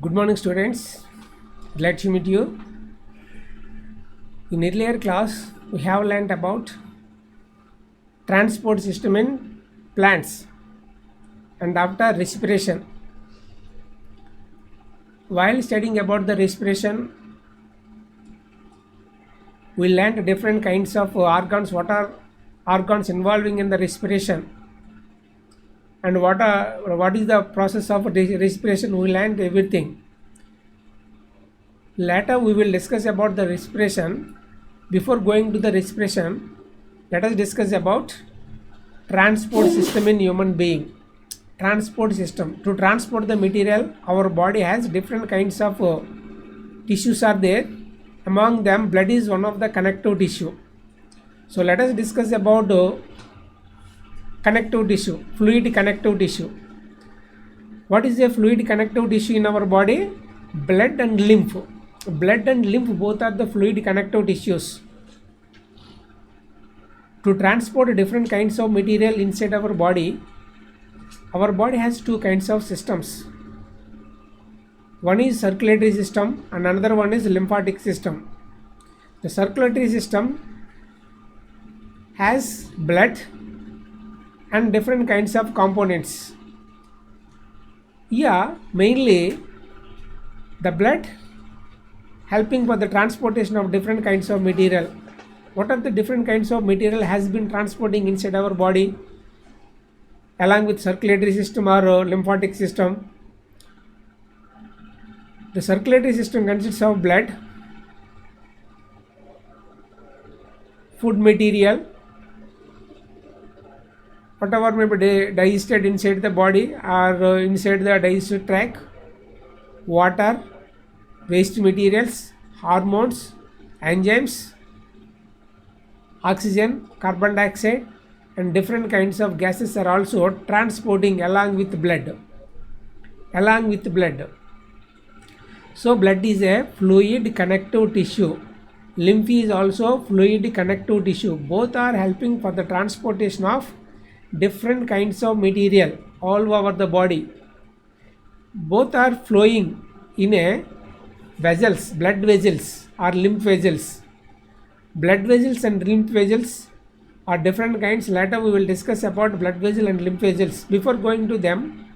Good morning, students. Glad to meet you. In earlier class, we have learnt about transport system in plants and after respiration. While studying about the respiration, we learnt different kinds of organs. What are organs involving in the respiration, and what is the process of respiration? We learned everything. Later we will discuss about the respiration. Before going to the respiration, let us discuss about transport system in human being. Transport system. To transport the material, our body has different kinds of tissues are there. Among them, blood is one of the connective tissue. So let us discuss about connective tissue, fluid connective tissue. What is a fluid connective tissue in our body? Blood and lymph. Blood and lymph both are the fluid connective tissues. To transport different kinds of material inside our body has two kinds of systems. One is circulatory system and another one is lymphatic system. The circulatory system has blood and different kinds of components. Here mainly the blood helping for the transportation of different kinds of material. What are the different kinds of material has been transporting inside our body along with circulatory system or lymphatic system? The circulatory system consists of blood, food material, whatever may be digested inside the body or inside the digestive tract, water, waste materials, hormones, enzymes, oxygen, carbon dioxide, and different kinds of gases are also transporting along with blood. So blood is a fluid connective tissue. Lymph is also fluid connective tissue. Both are helping for the transportation of different kinds of material all over the body. Both are flowing in a vessels, blood vessels or lymph vessels. Blood vessels and lymph vessels are different kinds. Later we will discuss about blood vessel and lymph vessels. Before going to them,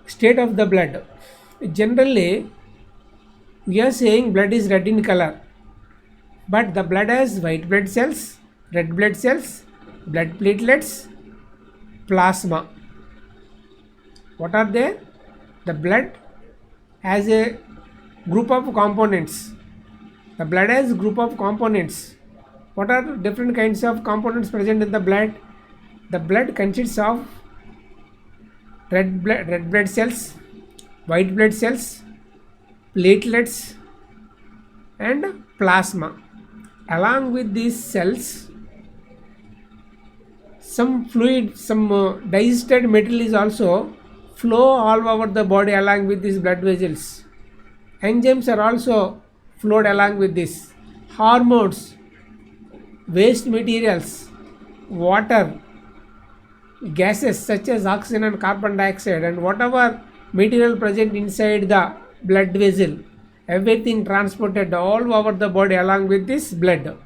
state of the blood. Generally we are saying blood is red in color, but the blood has white blood cells, red blood cells, blood platelets, plasma. What are they? The blood has a group of components. The blood has group of components. What are different kinds of components present in the blood? The blood consists of red blood cells, white blood cells, platelets, and plasma. Along with these cells, some fluid, some digested material is also flow all over the body along with these blood vessels. Enzymes are also flowed along with this. Hormones, waste materials, water, gases such as oxygen and carbon dioxide, and whatever material present inside the blood vessel, everything transported all over the body along with this blood.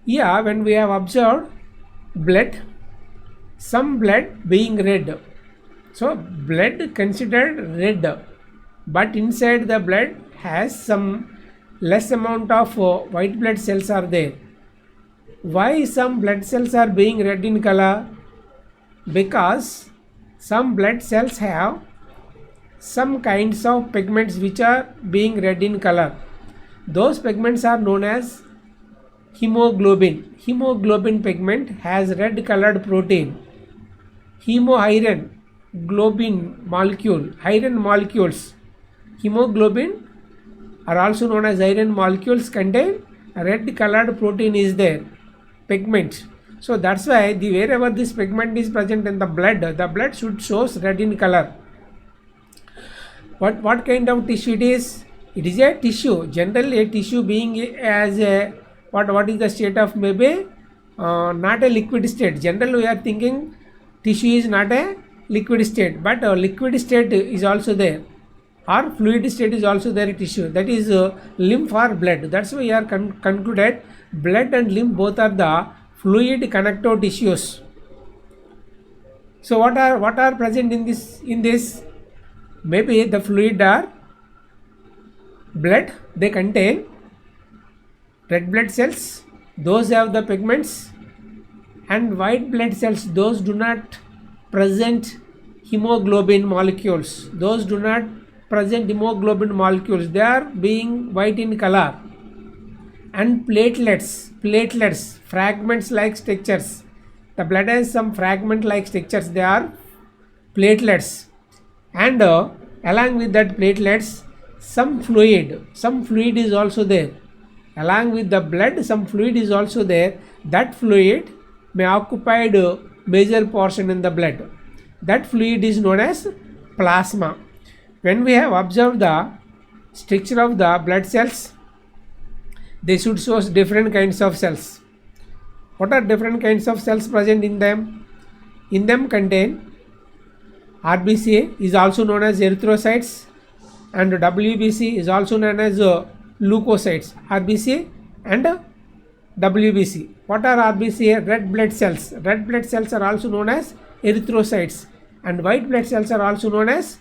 Here when we have observed blood, some blood being red, so blood considered red, but inside the blood has some less amount of white blood cells are there. Why some blood cells are being red in color? Because some blood cells have some kinds of pigments which are being red in color. Those pigments are known as hemoglobin. Hemoglobin pigment has red colored protein. Hemoiron, globin molecule, iron molecules. Hemoglobin are also known as iron molecules contain red colored protein is there, pigment. So that's why wherever this pigment is present in the blood should shows red in color. What kind of tissue it is? It is a tissue. Generally a tissue being as a what is the state of maybe not a liquid state. Generally we are thinking tissue is not a liquid state, but liquid state is also there, or fluid state is also there in tissue, that is lymph or blood. That's why we are concluded blood and lymph both are the fluid connective tissues. So what are present in this? Maybe the fluid are blood, they contain red blood cells, those have the pigments, and white blood cells, those do not present hemoglobin molecules, those do not present hemoglobin molecules, they are being white in color. And platelets, fragments like structures, the blood has some fragment like structures, they are platelets. And along with that platelets, some fluid is also there. Along with the blood, some fluid is also there. That fluid may occupy a major portion in the blood. That fluid is known as plasma. When we have observed the structure of the blood cells, they should show different kinds of cells. What are different kinds of cells present in them? In them contain RBC is also known as erythrocytes, and WBC is also known as leukocytes. RBC and WBC. What are RBC? Red blood cells. Red blood cells are also known as erythrocytes, and white blood cells are also known as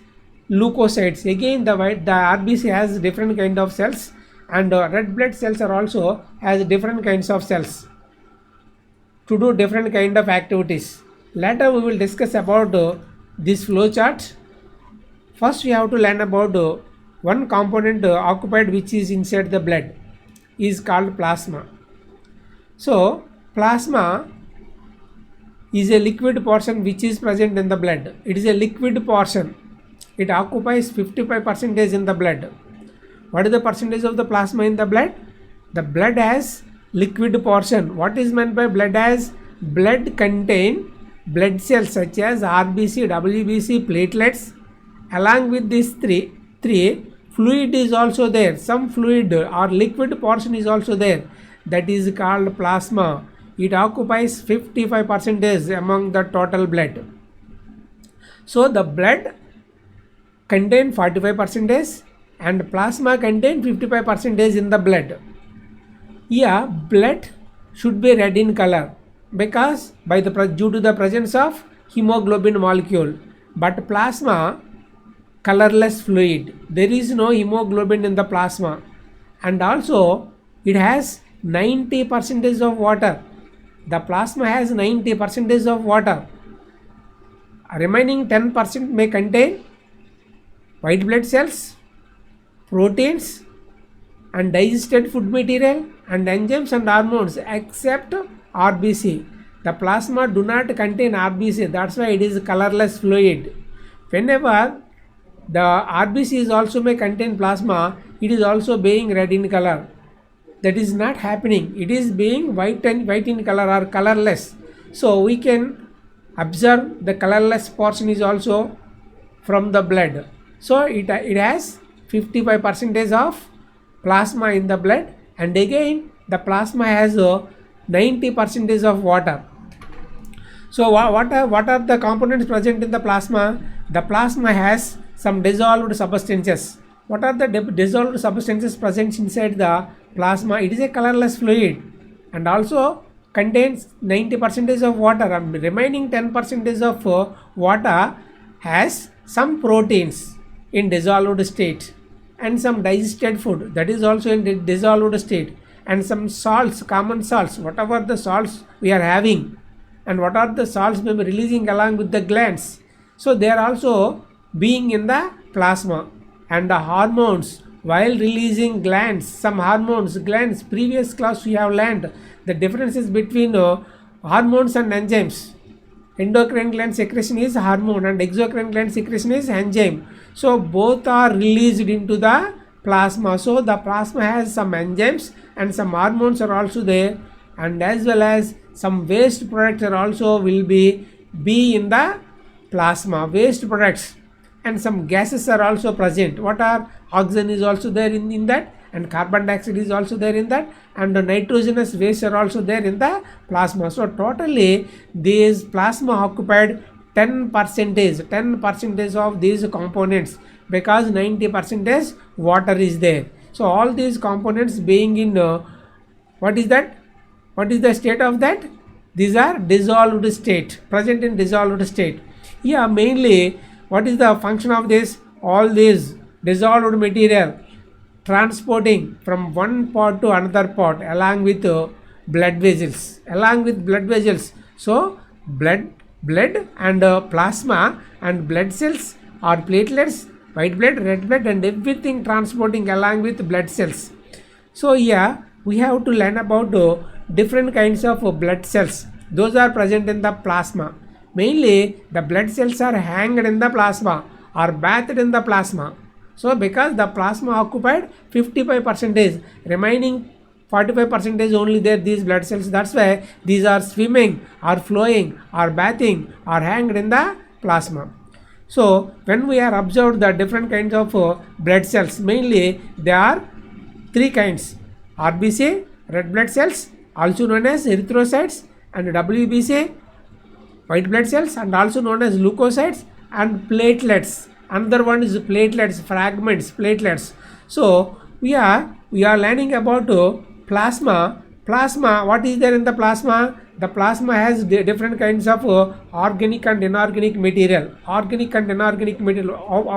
leukocytes. Again, the RBC has different kind of cells, and red blood cells are also has different kinds of cells to do different kind of activities. Later we will discuss about this flow chart. First we have to learn about one component occupied which is inside the blood is called plasma. So plasma is a liquid portion which is present in the blood. It is a liquid portion. It occupies 55% in the blood. What is the percentage of the plasma in the blood? The blood has liquid portion. What is meant by blood? As blood contain blood cells such as RBC, WBC, platelets. Along with these three fluid is also there. Some fluid or liquid portion is also there. That is called plasma. It occupies 55% among the total blood. So the blood contain 45% and plasma contain 55% in the blood. Yeah, blood should be red in color because due to the presence of hemoglobin molecule, but plasma colorless fluid. There is no hemoglobin in the plasma, and also it has 90% of water. The plasma has 90% of water. Remaining 10% may contain white blood cells, proteins, and digested food material, and enzymes and hormones, except RBC. The plasma do not contain RBC, that's why it is colorless fluid. Whenever the RBC is also may contain plasma, it is also being red in color. That is not happening. It is being white in color or colorless. So we can observe the colorless portion is also from the blood. So it has 55% of plasma in the blood, and again the plasma has 90% of water. So what are the components present in the plasma? The plasma has some dissolved substances. What are the dissolved substances present inside the plasma? It is a colorless fluid and also contains 90% of water, and remaining 10% of water has some proteins in dissolved state, and some digested food that is also in the dissolved state, and some salts, common salts, whatever the salts we are having, and what are the salts may be releasing along with the glands. So they are also being in the plasma. And the hormones, while releasing glands, some hormones, glands, previous class we have learned the differences between hormones and enzymes. Endocrine gland secretion is hormone and exocrine gland secretion is enzyme. So both are released into the plasma. So the plasma has some enzymes and some hormones are also there, and as well as some waste products are also will be in the plasma, waste products, and some gases are also present. What are? Oxygen is also there in that, and carbon dioxide is also there in that, and the nitrogenous waste are also there in the plasma. So totally these plasma occupied 10% of these components, because 90% water is there. So all these components being in what is that? What is the state of that? These are dissolved state, present in dissolved state. Here mainly what is the function of this? All these dissolved material transporting from one part to another part along with blood vessels, so blood and plasma and blood cells or platelets, white blood, red blood, and everything transporting along with blood cells. So here we have to learn about different kinds of blood cells. Those are present in the plasma. Mainly the blood cells are hanged in the plasma or bathed in the plasma. So because the plasma occupied 55%, remaining 45% only there, these blood cells. That's why these are swimming or flowing or bathing or hanged in the plasma. So when we are observed the different kinds of blood cells, mainly there are three kinds: RBC, red blood cells, also known as erythrocytes, and WBC, white blood cells, and also known as leukocytes, and platelets. Another one is platelets, fragments, platelets. So we are learning about plasma. What is there in the plasma? The plasma has different kinds of organic and inorganic material. How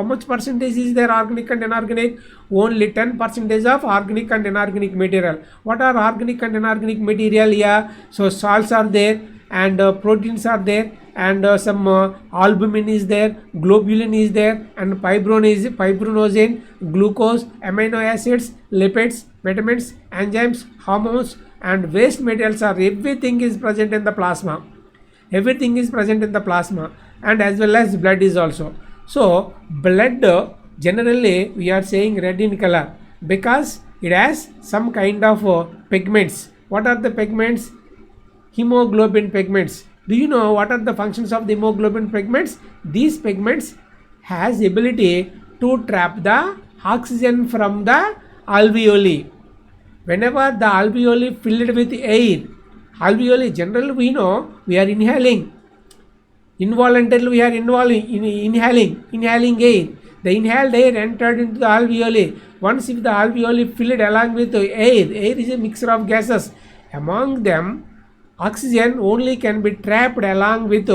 much percentage is there organic and inorganic? Only 10% of organic and inorganic material. What are organic and inorganic material here? So salts are there, and proteins are there, and some albumin is there, globulin is there, and fibrinogen, glucose, amino acids, lipids, vitamins, enzymes, hormones, and waste materials are everything is present in the plasma. And as well as blood is also. So blood generally we are saying red in color because it has some kind of pigments. What are the pigments? Hemoglobin pigments. Do you know what are the functions of the hemoglobin pigments? These pigments has ability to trap the oxygen from the alveoli. Whenever the alveoli filled with air, generally we know we are inhaling. Involuntarily we are inhaling air. The inhaled air entered into the alveoli. Once if the alveoli filled along with air is a mixture of gases. Among them, oxygen only can be trapped along with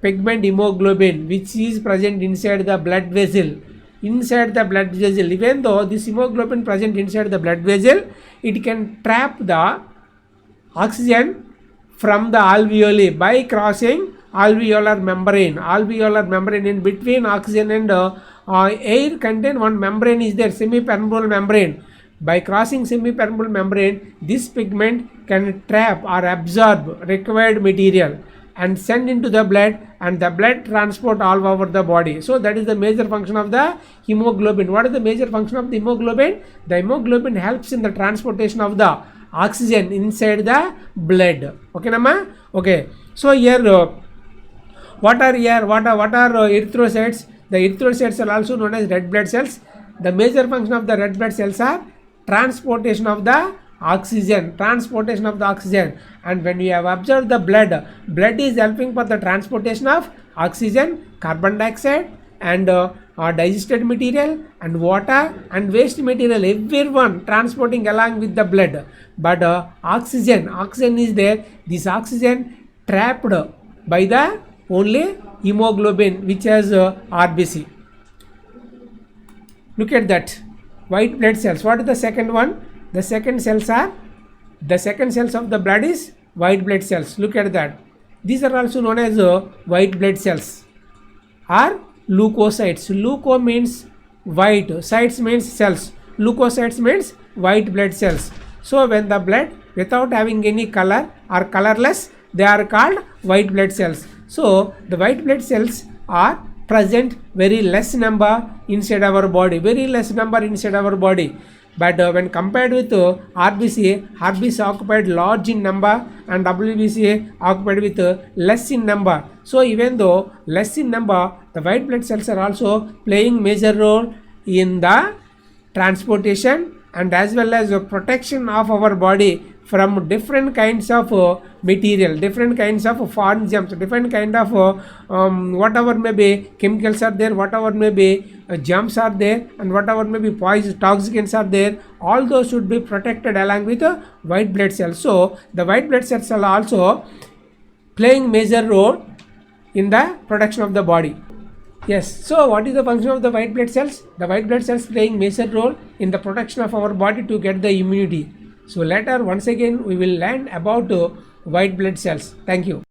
pigment hemoglobin, which is present inside the blood vessel. Even though this hemoglobin present inside the blood vessel, it can trap the oxygen from the alveoli by crossing alveolar membrane. In between oxygen and air contain one membrane is there, semipermeable membrane. By crossing semipermeable membrane, this pigment can trap or absorb required material and send into the blood, and the blood transport all over the body. So that is the major function of the hemoglobin. What is the major function of the hemoglobin? The hemoglobin helps in the transportation of the oxygen inside the blood. Okay, Nama? Okay. So here, what are erythrocytes? The erythrocytes are also known as red blood cells. The major function of the red blood cells are transportation of the oxygen. And when you have observed the blood is helping for the transportation of oxygen, carbon dioxide, and digested material, and water, and waste material, everyone transporting along with the blood. But oxygen is there. This oxygen trapped by the only hemoglobin, which has RBC. Look at that. White blood cells. What is the second one? The second cells of the blood is white blood cells. Look at that. These are also known as white blood cells or leukocytes. Leuko means white, cytes means cells. Leukocytes means white blood cells. So when the blood without having any color or colorless, they are called white blood cells. So the white blood cells are present very less number inside our body. But when compared with RBC occupied large in number, and WBC occupied with less in number. So even though less in number, the white blood cells are also playing major role in the transportation and as well as the protection of our body from different kinds of material, different kinds of foreign germs, different kind of whatever may be chemicals are there, whatever may be germs are there, and whatever may be poison toxicants are there, all those should be protected along with white blood cells. So the white blood cells are also playing major role in the protection of the body. Yes, so what is the function of the white blood cells? The white blood cells playing major role in the protection of our body to get the immunity. So later once again we will learn about white blood cells. Thank you.